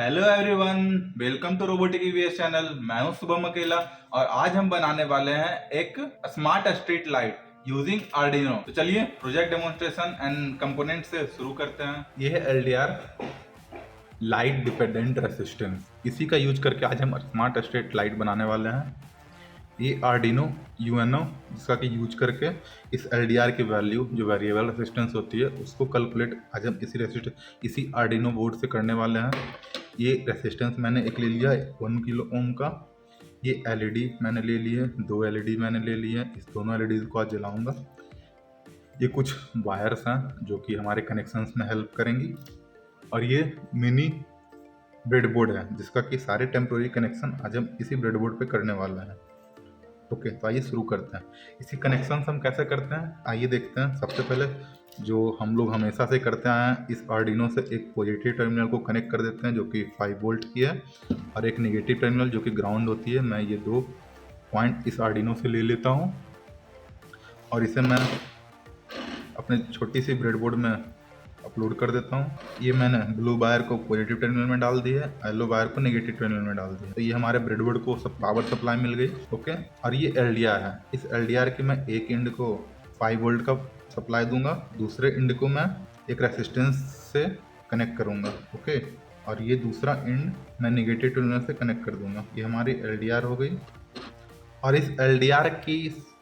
Hello everyone, welcome to robotic EVS channel. मैं हूं शुभम अकेला और आज हम बनाने वाले हैं एक smart street light using Arduino. तो चलिए प्रोजेक्ट डेमोन्स्ट्रेशन एंड कंपोनेंट से शुरू करते हैं। ये है एलडीआर लाइट डिपेंडेंट रेसिस्टेंस, इसी का यूज करके आज हम स्मार्ट स्ट्रीट लाइट बनाने वाले हैं। ये आर्डिनो यूएनओ जिसका कि यूज करके इस एलडीआर की वैल्यू जो वेरिएबल रेसिस्टेंस होती है उसको कैलकुलेट आज हम इसी आर्डिनो बोर्ड से करने वाले हैं। ये रेसिस्टेंस मैंने एक ले लिया 1 किलो ओम का। ये एलईडी मैंने ले ली है, 2 एलईडी मैंने ले ली है। इस दोनों एलईडी को आज जलाऊंगा। ये कुछ वायर्स हैं जो कि हमारे कनेक्शंस में हेल्प करेंगी और ये मिनी ब्रेडबोर्ड है जिसका कि सारे टेम्प्रोरी कनेक्शन आज हम इसी ब्रेडबोर्ड पे करने वाले हैं। ओके, तो आइए शुरू करते हैं। इसी कनेक्शन हम कैसे करते हैं आइए देखते हैं। सबसे पहले जो हम लोग हमेशा से करते आए हैं, इस आर्डिनो से एक पॉजिटिव टर्मिनल को कनेक्ट कर देते हैं जो कि 5 वोल्ट की है और एक नेगेटिव टर्मिनल जो कि ग्राउंड होती है। मैं ये 2 पॉइंट इस आर्डिनो से ले लेता हूँ और इसे मैं अपने छोटी सी ब्रेडबोर्ड में अपलोड कर देता हूँ। ये मैंने ब्लू वायर को पॉजिटिव टर्मिनल में डाल दी है, येलो वायर को नेगेटिव टर्मिनल में डाल दिया। तो ये हमारे ब्रेडबोर्ड को सब पावर सप्लाई मिल गई। ओके, और ये एलडीआर है। इस एलडीआर के मैं एक एंड को 5 वोल्ट का सप्लाई दूंगा, दूसरे एंड को मैं एक रेसिस्टेंस से कनेक्ट करूंगा। ओके, और ये दूसरा एंड मैं नेगेटिव टर्मिनल से कनेक्ट कर दूंगा। ये हमारी एलडीआर हो गई। और इस एलडीआर की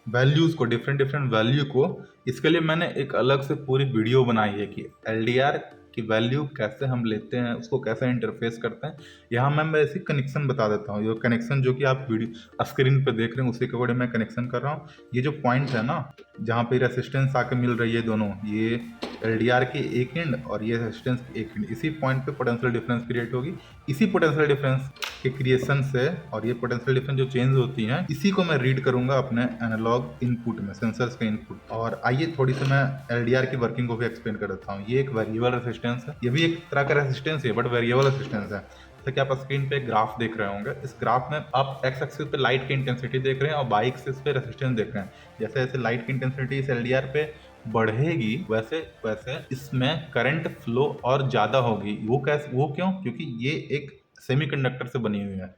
वैल्यूज़ को, डिफरेंट वैल्यू को, इसके लिए मैंने एक अलग से पूरी वीडियो बनाई है कि एलडीआर की वैल्यू कैसे हम लेते हैं, उसको कैसे इंटरफेस करते हैं। यहाँ मैं बेसिक कनेक्शन बता देता हूँ। ये कनेक्शन जो कि आप वीडियो स्क्रीन पे देख रहे हैं उसी के अकॉर्डिंग मैं कनेक्शन कर रहा हूँ। ये जो पॉइंट है ना जहाँ पे रेसिस्टेंस आके मिल रही है दोनों, ये एलडीआर के एक एंड और ये रेसिस्टेंस के एक एंड, इसी पॉइंट पे पोटेंशियल डिफरेंस क्रिएट होगी। इसी पोटेंशियल डिफरेंस के क्रिएशन से, और ये पोटेंशियल डिफरेंस जो चेंज होती हैं इसी को मैं रीड करूंगा अपने एनालॉग इनपुट में, सेंसर्स के इनपुट। और आइए थोड़ी सी मैं एलडीआर की वर्किंग को भी एक्सप्लेन कर देता हूँ। ये एक वेरिएबल रेसिस्टेंस है, ये भी एक तरह का रेसिस्टेंस है बट वेरिएबल रेसिस्टेंस है। जैसे कि आप स्क्रीन पे ग्राफ देख रहे होंगे, इस ग्राफ में आप एक्स एक्सिस पे लाइट की इंटेंसिटी देख रहे हैं और वाई एक्सिस पे रेसिस्टेंस देख रहे हैं। जैसे जैसे लाइट की इंटेंसिटी इस एलडीआर पे बढ़ेगी वैसे वैसे इसमें करंट फ्लो और ज़्यादा होगी। वो क्यों? क्योंकि ये एक सेमीकंडक्टर से बनी हुई है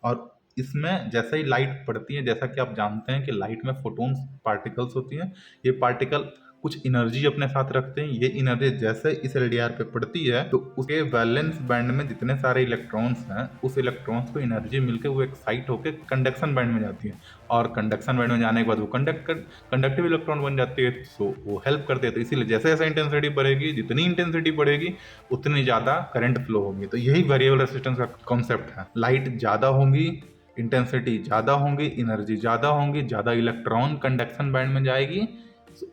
और इसमें जैसे ही लाइट पड़ती है, जैसा कि आप जानते हैं कि लाइट में फोटोन्स पार्टिकल्स होती हैं। ये पार्टिकल कुछ एनर्जी अपने साथ रखते हैं। ये एनर्जी जैसे इस एलडीआर पे पड़ती है तो उसके वैलेंस बैंड में जितने सारे इलेक्ट्रॉन्स हैं, उस इलेक्ट्रॉन्स को एनर्जी मिलकर वो एक्साइट होकर कंडक्शन बैंड में जाती है और कंडक्शन बैंड में जाने के बाद वो कंडक्टिव इलेक्ट्रॉन बन जाती है। सो वो हेल्प करते हैं। तो इसीलिए जैसे जैसे इंटेंसिटी बढ़ेगी, जितनी इंटेंसिटी बढ़ेगी उतनी ज़्यादा करंट फ्लो होगी। तो यही वेरिएबल रेसिस्टेंस का कॉन्सेप्ट है। लाइट ज़्यादा होगी, इंटेंसिटी ज़्यादा होंगी, एनर्जी ज़्यादा होंगी, ज़्यादा इलेक्ट्रॉन कंडक्शन बैंड में जाएगी,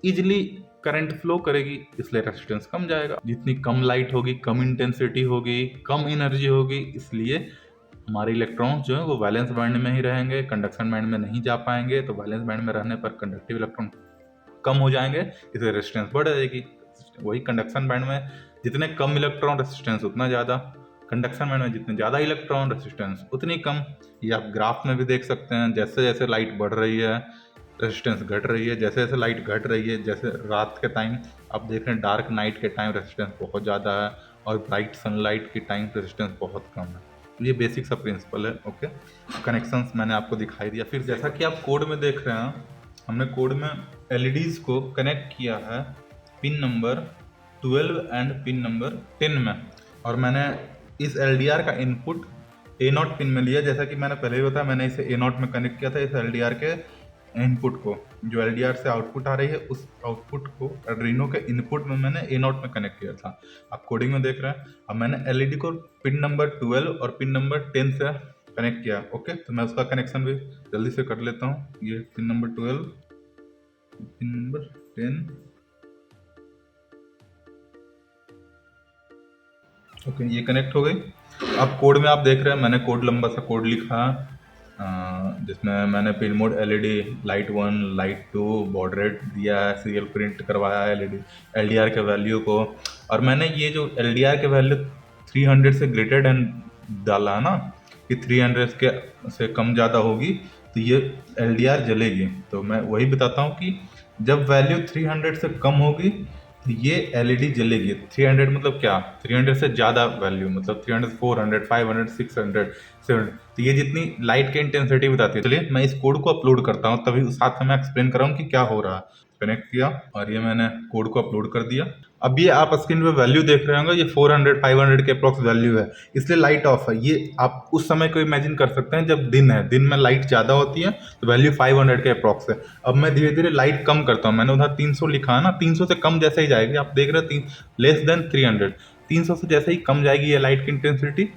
इजिली करंट फ्लो करेगी, इसलिए रेजिस्टेंस कम जाएगा। जितनी कम लाइट होगी, कम इंटेंसिटी होगी, कम एनर्जी होगी, इसलिए हमारे इलेक्ट्रॉन्स जो है वो वैलेंस बैंड में ही रहेंगे, कंडक्शन बैंड में नहीं जा पाएंगे। तो वैलेंस बैंड में रहने पर कंडक्टिव इलेक्ट्रॉन कम हो जाएंगे, इसलिए रेजिस्टेंस बढ़ जाएगी। वही कंडक्शन बैंड में जितने कम इलेक्ट्रॉन रेजिस्टेंस उतना ज़्यादा, कंडक्शन बैंड में जितने ज़्यादा इलेक्ट्रॉन रेजिस्टेंस उतनी कम। ये आप ग्राफ में भी देख सकते हैं। जैसे जैसे लाइट बढ़ रही है रेजिस्टेंस घट रही है, जैसे जैसे लाइट घट रही है, जैसे रात के टाइम आप देख रहे हैं डार्क नाइट के टाइम रेजिस्टेंस बहुत ज़्यादा है और ब्राइट सनलाइट के टाइम रेजिस्टेंस बहुत कम है। तो ये बेसिक सा प्रिंसिपल है। ओके, कनेक्शंस मैंने आपको दिखाई दिया। फिर जैसा कि आप कोड में देख रहे हैं, हमने कोड में एलईडीज को कनेक्ट किया है pin number 12 and pin number 10 में, और मैंने इस एलडीआर का इनपुट A0 पिन में लिया। जैसा कि मैंने पहले ही बताया, मैंने इसे A0 में कनेक्ट किया था। इस एलडीआर के इनपुट को, जो एलडीआर से आउटपुट आ रही है, उस आउटपुट को आर्डिनो के इनपुट में मैंने A0 में कनेक्ट किया था। आप कोडिंग में देख रहे हैं। अब मैंने एलईडी को पिन नंबर 12 और पिन नंबर 10 से कनेक्ट किया। ओके, तो मैं उसका कनेक्शन भी जल्दी से कर लेता हूँ। ये pin number 12, pin number 10। Okay, ये कनेक्ट हो गई। अब कोड में आप देख रहे हैं, मैंने कोड लंबा सा कोड लिखा जिसमें मैंने pin mode LED light 1, light 2, baud rate दिया है, सीरियल प्रिंट करवाया है एलईडी एलडीआर के वैल्यू को। और मैंने ये जो एलडीआर के वैल्यू 300 से ग्रेटर देन डाला है ना, कि 300 के से कम ज़्यादा होगी तो ये एलडीआर जलेगी। तो मैं वही बताता हूँ कि जब वैल्यू 300 से कम होगी तो ये एलईडी जलेगी। 300 मतलब क्या, 300 से ज़्यादा वैल्यू, मतलब 300, 400, 500, 600, 700। तो ये जितनी लाइट की इंटेंसिटी बताती है। चलिए मैं इस कोड को अपलोड करता हूँ, तभी साथ में मैं एक्सप्लेन कर रहा हूँ कि क्या हो रहा है। कनेक्ट किया और ये मैंने कोड को अपलोड कर दिया। अब ये आप स्क्रीन पे वैल्यू देख रहे होंगे, ये 400, 500 के अप्रॉक्स वैल्यू है, इसलिए लाइट ऑफ है। ये आप उस समय को इमेजिन कर सकते हैं जब दिन है, दिन में लाइट ज़्यादा होती है तो वैल्यू 500 के अप्रॉक्स है। अब मैं धीरे धीरे लाइट कम करता हूँ, मैंने उधर 300 लिखा है ना, 300 से कम जैसे ही जाएगी, आप देख रहे हैं लेस देन 300, 300 से जैसे ही कम जाएगी ये लाइट की इंटेंसिटी,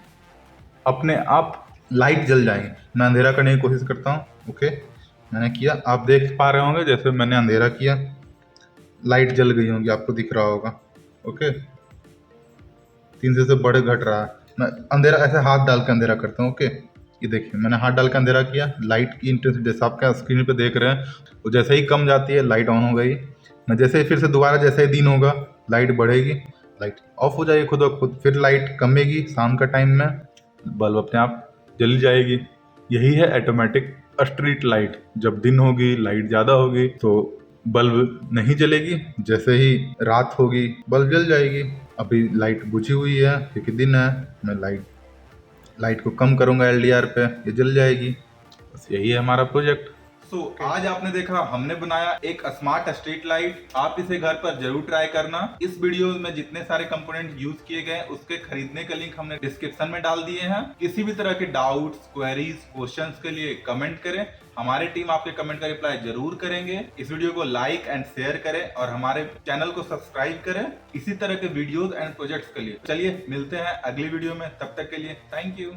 अपने आप लाइट जल जाएंगे। मैं अंधेरा करने की कोशिश करता हूँ। ओके, मैंने किया, आप देख पा रहे होंगे जैसे मैंने अंधेरा किया लाइट जल गई होंगी, आपको दिख रहा होगा। ओके, 300 से बड़े घट रहा है। मैं अंधेरा ऐसे हाथ डाल के अंधेरा करता हूँ। ओके, ये देखिए मैंने हाथ डाल के अंधेरा किया, लाइट की इंटेंसिटी जैसे आपका स्क्रीन पे देख रहे हैं वो जैसे ही कम जाती है लाइट ऑन हो गई। मैं जैसे ही फिर से दोबारा जैसे ही दिन होगा लाइट बढ़ेगी, लाइट ऑफ हो जाएगी खुद ब खुद, फिर लाइट कमेगी, शाम का टाइम में बल्ब अपने आप जल जाएगी। यही है ऑटोमेटिक स्ट्रीट लाइट। जब दिन होगी लाइट ज़्यादा होगी तो बल्ब नहीं जलेगी, जैसे ही रात होगी बल्ब जल जाएगी। अभी लाइट बुझी हुई है क्योंकि दिन है, मैं लाइट को कम करूंगा एलडीआर पे, ये जल जाएगी। बस यही है हमारा प्रोजेक्ट। आज आपने देखा हमने बनाया एक स्मार्ट स्ट्रीट लाइट। आप इसे घर पर जरूर ट्राई करना। इस वीडियो में जितने सारे कंपोनेंट यूज किए गए उसके खरीदने का लिंक हमने डिस्क्रिप्शन में डाल दिए हैं। किसी भी तरह के डाउट्स, क्वेरीज, क्वेश्चंस के लिए कमेंट करें, हमारी टीम आपके कमेंट का रिप्लाई जरूर करेंगे। इस वीडियो को लाइक एंड शेयर करें और हमारे चैनल को सब्सक्राइब करें इसी तरह के वीडियोस एंड प्रोजेक्ट्स के लिए। चलिए मिलते हैं अगली वीडियो में, तब तक के लिए थैंक यू।